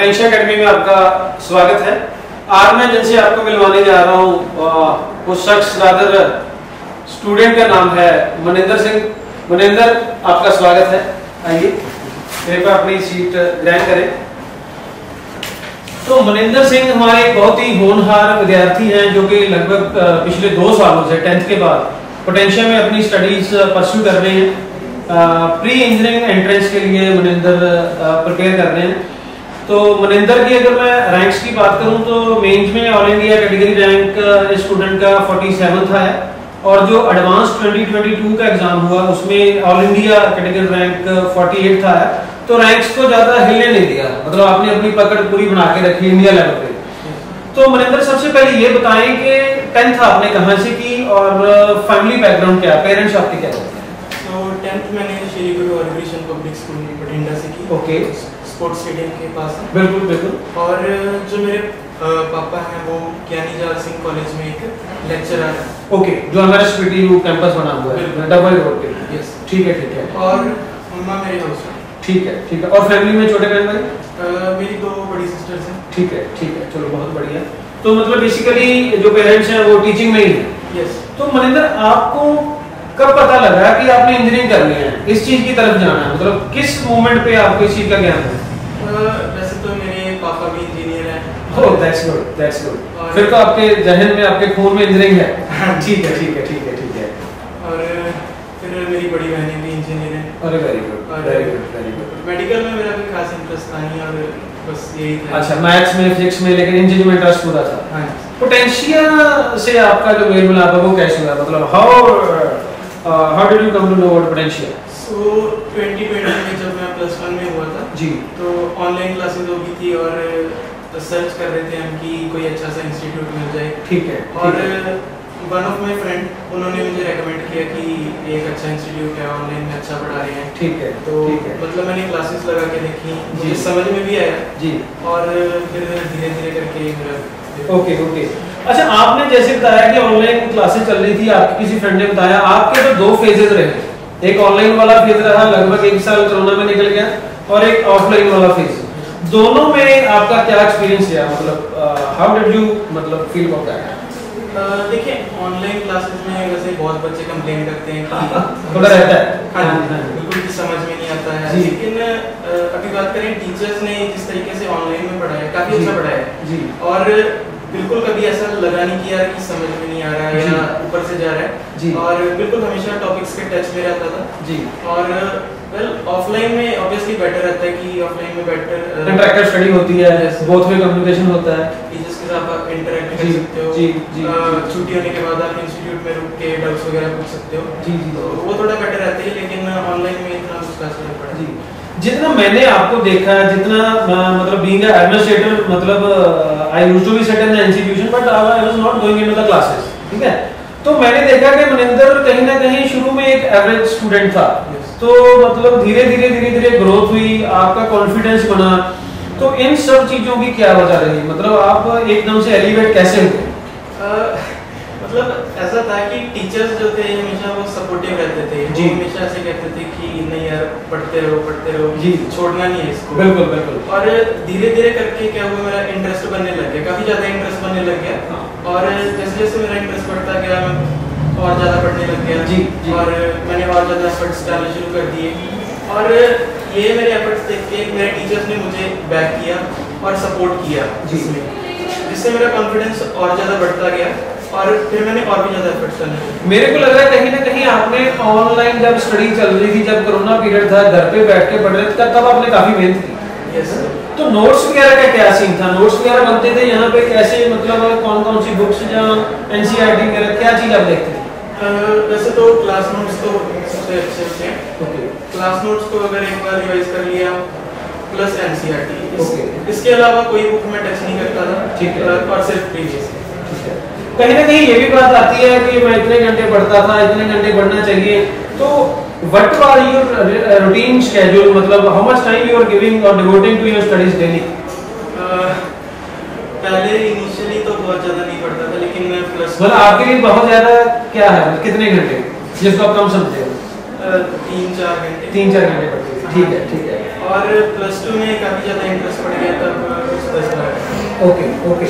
Potential academy में आपका स्वागत है। आज मैं जिनसे आपको मिलवाने जा रहा हूँ वो शख्स रादर स्टूडेंट का नाम है मनिंदर सिंह। मनिंदर, आपका स्वागत है। आइए कृपया अपनी सीट ग्रहण करें। तो मनिंदर सिंह हमारे एक बहुत ही होनहार विद्यार्थी हैं जो कि लगभग पिछले 2 सालों से 10th के बाद पोटेंशियल में अपनी स्टडीज परस्यू कर रहे हैं। प्री इंजीनियरिंग एंट्रेंस के लिए मनिंदर प्रिपेयर कर रहे हैं। तो मनिंदर की अगर मैं रैंक्स की बात करूं तो मेंस में all India category rank student का 47 था और जो एडवांस 2022 का एग्जाम हुआ उसमें ऑल इंडिया कैटेगरी रैंक 48 था। तो रैंक्स को ज्यादा हिलने नहीं दिया, मतलब आपने अपनी पकड़ पूरी बना के रखी इंडिया लेवल पे। तो मनिंदर, सबसे पहले ये बताएं कि 10th आपने कहाँ से की और फैमिली बैकग्राउंड क्या, पेरेंट्स आपके क्या करते हैं? तो 10th मैंने श्री गुरु हरकृष्ण पब्लिक स्कूल बठिंडा से की। ओके। स्पोर्ट्स स्टेडियम के पास है। बिल्कुल बिल्कुल। और जो मेरे पापा हैं वो ज्ञानी जाल सिंह कॉलेज में एक लेक्चरर है। ओके, जो हमारा SPTU कैंपस बना हुआ है डबल रोड पे। यस, ठीक है ठीक है। और मम्मा मेरे हाउस में। ठीक है ठीक है। और फैमिली में छोटे बहन भाई? मेरी 2 बड़ी सिस्टर्स हैं। ठीक है ठीक है, चलो बहुत बढ़िया। तो मतलब बेसिकली जो पेरेंट्स हैं वो टीचिंग में ही है। यस। तो मनिंदर, आपको कब पता लगा कि आपने इंजीनियरिंग करनी है, इस चीज की तरफ जाना है, मतलब किस मोमेंट पे आपको इस चीज का ज्ञान है? वैसे तो मेरे पापा भी इंजीनियर हैं। ओह, दैट्स गुड दैट्स गुड। फिर तो आपके जहन में, आपके खून में इंजीनियरिंग है। ठीक है ठीक है ठीक है ठीक है। और फिर मेरी बड़ी बहनें भी इंजीनियर हैं। अरे very good very good very good. Medical में मेरा भी खास इंटरेस्ट था नहीं और बस यही था। अच्छा, मैथ्स में, फिजिक्स में, लेकिन इंजीनियरिंग में इंटरेस्ट पूरा था। हाँ। पोटेंशियल से आपका जो मेल मिलाप है वो कैसे हुआ, मतलब how did you come to know about potential? So 2020 में जब मैं +1 में हुआ था जी, तो ऑनलाइन क्लासेस हो गई थी और सर्च कर रहे थे हम कि कोई अच्छा सा इंस्टीट्यूट मिल जाए। ठीक है। और वन ऑफ माय फ्रेंड उन्होंने मुझे रेकमेंड किया कि एक अच्छा इंस्टीट्यूट है, ऑनलाइन में अच्छा पढ़ा रहे हैं। ठीक है तो ठीक है। मतलब मैंने क्लासेस लगा के देखी, मुझे समझ में भी आया जी। और फिर धीरे धीरे करके मेरा ओके ओके। अच्छा, आपने जैसे बताया कि ऑनलाइन क्लासेस चल रही थी, आपके किसी फ्रेंड ने बताया, आपके तो 2 फेजेस रहे। एक ऑनलाइन वाला फेज रहा, लगभग 1 साल कोरोना में निकल गया, और एक ऑफलाइन वाला फेज। दोनों में आपका क्या एक्सपीरियंस रहा, मतलब हाउ डिड यू मतलब फील अबाउट दैट? देखिए, ऑनलाइन क्लासेस में वैसे बहुत बच्चे कंप्लेन करते हैं कि थोड़ा रहता है। हाँ, बिल्कुल भी समझ में नहीं आता है। लेकिन अभी बात करें, टीचर्स ने जिस तरीके से ऑनलाइन में पढ़ाया काफी अच्छा पढ़ाया जी। और बिल्कुल कभी ऐसा लगा नहीं कि यार कि समझ में नहीं आ रहा है या ऊपर से जा रहा है जी। और बिल्कुल हमेशा टॉपिक्स के टच में रहता था जी। और ऑफलाइन में ऑब्वियसली बेटर रहता है कि ऑफलाइन में बेटर इंटरैक्टिव स्टडी होती है, बोथ वे कम्युनिकेशन होता है, टीचर्स के साथ आप इंटरैक्ट कर सकते हो। जी जी। छुट्टी होने के बाद आप इंस्टीट्यूट में रुक के डाउट्स वगैरह पूछ सकते हो। जी जी। तो वो थोड़ा बेटर रहता है, लेकिन ऑनलाइन में इतना कुछ खास नहीं पड़ा जी। जितना मैंने आपको देखा है, जितना मतलब बीइंग एन एडमिनिस्ट्रेटर, मतलब I used to be set in the institution but I was not going into the classes, ठीक है। तो मैंने देखा कि मनिंदर कहीं ना कहीं शुरू में एक एवरेज स्टूडेंट था। तो मतलब धीरे धीरे ग्रोथ हुई, आपका कॉन्फिडेंस बना। तो इन सब चीजों की क्या वजह रही, मतलब आप एकदम से एलिवेट कैसे हुए? मतलब ऐसा था कि टीचर्स जो थे हमेशा वो सपोर्टिव रहते थे। जी। वो हमेशा ऐसे कहते थे कि नहीं यार, पढ़ते रहो जी, छोड़ना नहीं है इसको। बिल्कुल बिल्कुल। और धीरे धीरे करके क्या हुआ, मेरा इंटरेस्ट बनने लग गया, काफी ज्यादा इंटरेस्ट बनने लग गया। और जैसे जैसे मेरा इंटरेस्ट बढ़ता गया मैं और ज्यादा पढ़ने लग गया जी, जी। और मैंने और ज्यादा एफर्ट्स डालने शुरू कर दिए। और ये मेरे एफर्ट्स देख के मेरे टीचर्स ने मुझे बैक किया और सपोर्ट किया जिससे मेरा कॉन्फिडेंस और ज्यादा बढ़ता गया और फिर मैंने और भी ज्यादा एफर्ट्स करने। मेरे को लग रहा है कहीं ना कहीं आपने ऑनलाइन जब स्टडी चल रही थी, जब कोरोना पीरियड था, घर पे बैठ के पढ़ रहे थे, तब आपने काफी मेहनत की। यस। तो नोट्स वगैरह का क्या सीन था? नोट्स वगैरह बनते थे यहाँ पे कैसे, मतलब कौन सी बुक्स या NCERT वगैरह क्या चीज आप देखते थे? वैसे तो क्लास नोट्स तो सबसे अच्छे होते हैं। ओके। क्लास नोट्स को अगर एक बार रिवाइज कर लिया प्लस NCERT, इसके अलावा कोई बुक में टच नहीं करता था। ठीक है। और सिर्फ प्रीवियस। कहीं ना कहीं ये भी बात आती है कि मैं इतने घंटे पढ़ता था, इतने घंटे पढ़ना चाहिए। तो what was your routine schedule, मतलब how much time you are giving और devoting to your studies daily? पहले इनिशियली तो बहुत ज्यादा नहीं पढ़ता था, लेकिन मैं प्लस मतलब आपके लिए बहुत ज्यादा क्या है, कितने घंटे जिसको आप कम समझते हो? 3-4 घंटे। 3-4 घंटे पढ़ते थे। ठीक है ठीक है। और +2 में काफ़ी ज़्यादा इंटरेस्ट पड़ गया तब। ओके।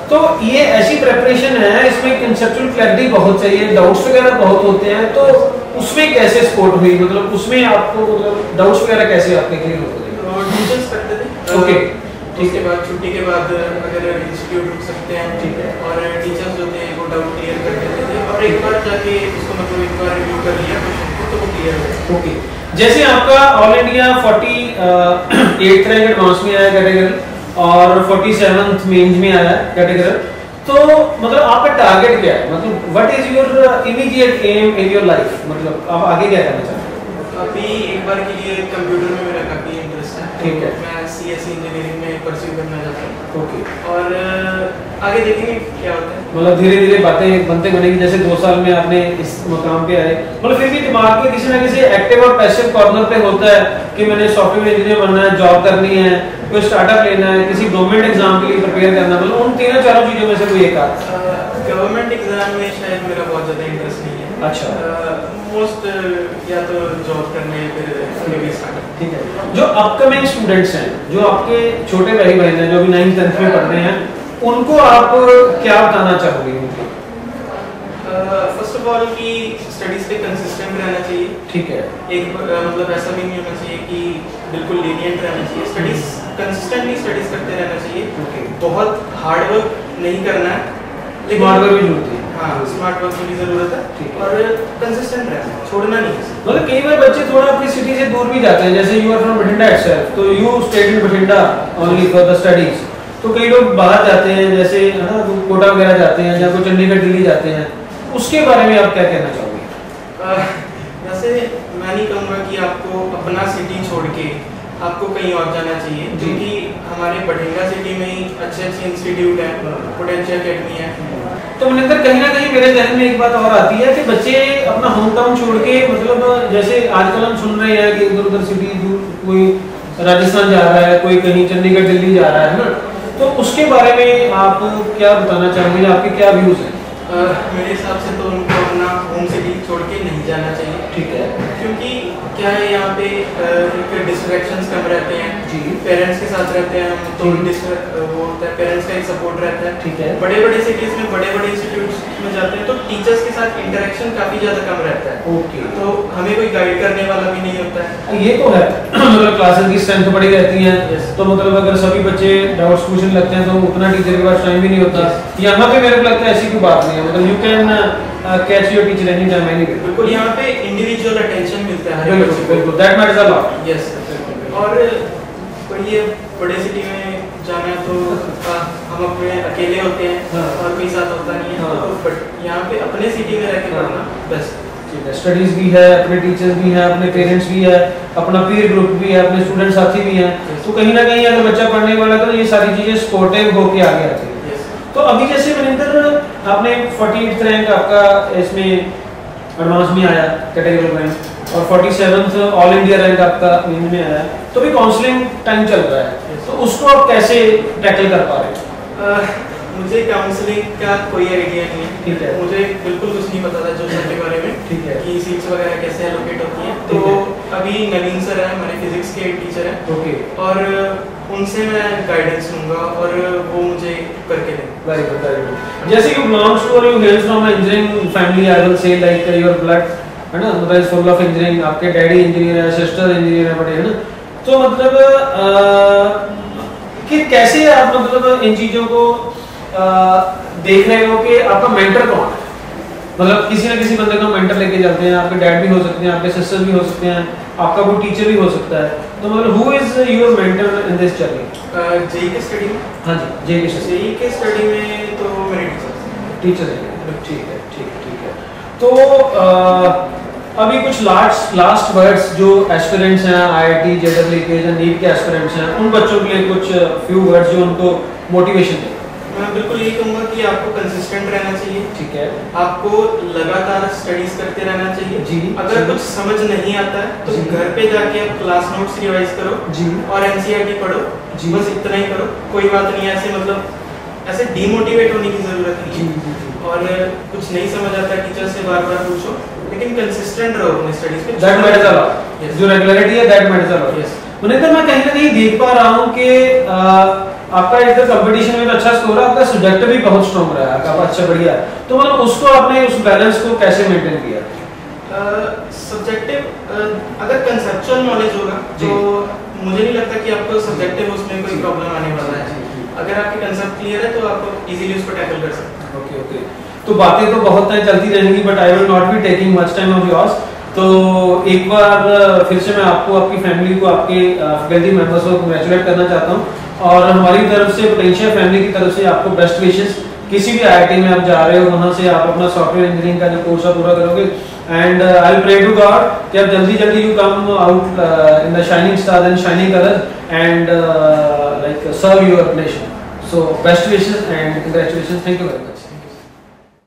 तो ये ऐसी प्रिपरेशन है, इसमें कंसेप्चुअल क्लैरिटी बहुत चाहिए, डाउट्स वगैरह बहुत होते हैं, तो उसमें कैसे सपोर्ट हुई, मतलब उसमें आपको मतलब डाउट्स वगैरह कैसे आपके क्लियर होते थे? तो ट्यूशंस करते थे। ओके, उसके बाद छुट्टी के बाद अगर इंस्टीट्यूट रुक सकते हैं, ठीक है, और टीचर्स जो थे वो डाउट क्लियर कर देते थे, और एक बार जाके उसको मतलब एक बार रिव्यू कर लिया क्वेश्चन को तो वो क्लियर हो गया। ओके। जैसे आपका all India 48th rank advance में आया कैटेगरी और 47th मेंस में आया कैटेगरी, तो मतलब आपका टारगेट क्या है, मतलब what is your immediate aim in your life, मतलब आप आगे क्या करना चाहते हैं? अभी एक बार के लिए कंप्यूटर में मेरा काफ़ी इंटरेस्ट है, ठीक है, मैं सीएसई इंजीनियरिंग में परस्यू करना चाहता हूँ। ओके, और आगे देखेंगे क्या होता है, मतलब धीरे धीरे बातें बनते बनेगी। जैसे 2 साल में आपने इस मुकाम पे आए, मतलब फिर भी दिमाग के किसी ना किसी एक्टिव और पैसिव कॉर्नर पे होता है कि मैंने सॉफ्टवेयर इंजीनियर बनना है, जॉब करनी है, कोई स्टार्टअप लेना है, किसी गवर्नमेंट एग्जाम के लिए प्रिपेयर करना, मतलब उन 3-4 चीजों में से कोई एक आता है। गवर्नमेंट एग्जाम में शायद मेरा बहुत ज़्यादा इंटरेस्ट नहीं है। अच्छा, मोस्ट या तो जॉब करने फिर स्टार्टअप। ठीक है। जो अपकमिंग स्टूडेंट्स हैं, जो आपके छोटे भाई बहन हैं, जो भी 9th 10th में पढ़ रहे हैं, उनको आप क्या बताना चाहोगे? फर्स्ट ऑफ ऑल कि स्टडीज पे कंसिस्टेंट रहना चाहिए, ठीक है, एक मतलब ऐसा भी नहीं होना चाहिए कि बिल्कुल लीनियंट रहना चाहिए, स्टडीज कंसिस्टेंटली स्टडीज करते रहना चाहिए। ओके, बहुत हार्ड वर्क नहीं करना है, लेकिन स्मार्ट वर्क भी जरूरत है। हाँ, स्मार्ट वर्क की जरूरत है, ठीक है, और कंसिस्टेंट रहना है, छोड़ना नहीं है। मतलब कई बार बच्चे थोड़ा अपनी सिटी से दूर भी जाते हैं, जैसे you are from Bathinda itself, तो you stayed in Bathinda only for the studies, तो कई लोग बाहर जाते हैं, जैसे है ना, कोटा वगैरह जाते हैं, या कोई चंडीगढ़ दिल्ली जाते हैं, उसके बारे में आप क्या कहना चाहोगे? वैसे मैं नहीं कहूँगा कि आपको अपना सिटी छोड़ के आपको कहीं और जाना चाहिए, क्योंकि हमारे बठिंडा सिटी में ही अच्छे इंस्टीट्यूट हैं, पोटेंशियल अकेडमी है। तो मनिंदर, कहीं ना कहीं मेरे जहन में एक बात और आती है कि बच्चे अपना होम टाउन छोड़ के, मतलब जैसे आजकल हम सुन रहे हैं कि इधर उधर सिटी दूर, कोई राजस्थान जा रहा है, कोई कहीं चंडीगढ़ दिल्ली जा रहा है ना, तो उसके बारे में आप क्या बताना चाहेंगे, आपके क्या व्यूज हैं? मेरे हिसाब से तो उनको अपना होम सिटी छोड़ के नहीं जाना चाहिए, ठीक है, क्योंकि क्या है यहाँ पे एक डिस्ट्रैक्शंस कम रहते हैं जी, पेरेंट्स के साथ रहते हैं हम, तो वो होता है पेरेंट्स का एक सपोर्ट रहता है, ठीक है। बड़े बड़े सिटीज में बड़े बड़े इंस्टीट्यूट्स में जाते हैं तो टीचर्स के साथ इंटरेक्शन काफी ज्यादा कम रहता है, ओके, तो हमें कोई गाइड करने वाला भी नहीं होता है। ये तो है, मतलब क्लासेस की स्ट्रेंथ बड़ी रहती है, Yes. तो मतलब अगर सभी बच्चे डाउट्स पूछने लगते हैं तो उतना टीचर के पास टाइम भी नहीं होता। यहाँ पे मेरे को लगता है ऐसी कोई बात नहीं है, मतलब you can catch your teacher any time any way. बिल्कुल, यहाँ पे इंडिविजुअल अटेंशन मिलता है हर बच्चे को। बिल्कुल, that matters a lot. Yes, और कोई बड़े सिटी में जाना है तो हम अपने अकेले होते हैं, हाँ, और कोई साथ होता नहीं है, हाँ, तो बट यहाँ पे अपने सिटी में रह के पढ़ना बेस्ट। स्टडीज भी है, अपने टीचर्स भी हैं, अपने पेरेंट्स भी है, अपना पीर ग्रुप भी है, अपने स्टूडेंट साथी भी हैं, तो कहीं ना कहीं अगर बच्चा पढ़ने वाला तो ये सारी चीजें सपोर्टिव होके आगे आती है। तो अभी जैसे मनिंदर, आपने 48th रैंक आपका इसमें एडवांस में आया कैटेगरी रैंक, और 47th ऑल इंडिया रैंक आपका मेन में आया, तो भी काउंसलिंग टाइम चल रहा है, तो उसको आप कैसे टैकल कर पा रहे हैं? मुझे काउंसलिंग का कोई आइडिया नहीं है, ठीक है, मुझे बिल्कुल कुछ नहीं पता था जो के बारे में, ठीक है, कि सीट्स वगैरह कैसे एलोकेट होती हैं, तो अभी नवीन सर है, हमारे फिजिक्स के टीचर हैं, ओके, और उनसे मैं गाइडेंस लूंगा और वो मुझे करके देंगे। Very good, very good. जैसे यू बिलोंग्स टू और you हेल्स from engineering family, I will say like your blood है ना, मतलब इज फुल ऑफ इंजीनियरिंग, आपके डैडी इंजीनियर है, सिस्टर इंजीनियर है, बड़े है ना, तो मतलब कि कैसे आप मतलब इन चीजों को देख रहे हो कि आपका मेंटर कौन है, मतलब किसी ना किसी बंदे का मेंटर लेके चलते हैं, आपके डैड भी हो सकते हैं, आपके सिस्टर भी हो सकते हैं, आपका कोई टीचर भी हो सकता है, तो मतलब who is your mentor in this journey? JEE के स्टडी में, हाँ जी, जेई के स्टडी में तो मेरे टीचर है, ठीक है, ठीक है। तो अभी कुछ लास्ट वर्ड्स जो एस्पिरेंट्स हैं, आईआईटी, जेईई के या नीट के एस्पिरेंट्स हैं, उन बच्चों के लिए कुछ फ्यू वर्ड्स जो उनको मोटिवेशन दे। मैं बिल्कुल यही कहूँगा कि आपको कंसिस्टेंट रहना चाहिए, ठीक है, आपको लगातार स्टडीज करते रहना चाहिए जी, अगर कुछ समझ नहीं आता है तो घर पे जाके आप क्लास नोट्स रिवाइज करो जी, और एनसीईआरटी पढ़ो जी, बस इतना ही करो, कोई बात नहीं है, ऐसे मतलब ऐसे डीमोटिवेट होने की जरूरत नहीं है, और कुछ नहीं समझ आता टीचर से बार बार पूछो, लेकिन कंसिस्टेंट रहो अपने स्टडीज पे, दैट मैटर्स अ लॉट, जो रेगुलरिटी है दैट मैटर्स अ लॉट। मुनींदर, मैं कहीं ना कहीं देख पा रहा हूँ कि आपका इधर कंपटीशन में तो अच्छा स्कोर है, आपका सब्जेक्ट भी बहुत स्ट्रॉन्ग रहा है, आपका अच्छा बढ़िया है, तो मतलब उसको आपने उस बैलेंस को कैसे मेंटेन किया? सब्जेक्टिव अगर कंसेप्चुअल नॉलेज होगा तो मुझे नहीं लगता कि आपको सब्जेक्टिव उसमें कोई प्रॉब्लम आने वाला है। अगर आपकी कंसेप्ट क्लियर है तो आप इजीली उसको टैकल कर सकते हैं। ओके ओके, तो बातें तो बहुत चलती रहेंगी, but I will not be taking much time of yours. तो एक बार फिर से मैं आपको, आपकी फैमिली को, आपके फैकल्टी मेंबर्स को कंग्रेचुलेट करना चाहता हूँ, और हमारी तरफ से, पोटेंशियल फैमिली की तरफ से आपको बेस्ट विशेस। किसी भी IIT में आप जा रहे हो, वहाँ से आप अपना सॉफ्टवेयर इंजीनियरिंग का जो कोर्स पूरा करोगे, and I will pray to God कि आप जल्दी जल्दी you come out in the shining star and shining colours and like serve your nation. So best wishes and congratulation, thank you very much.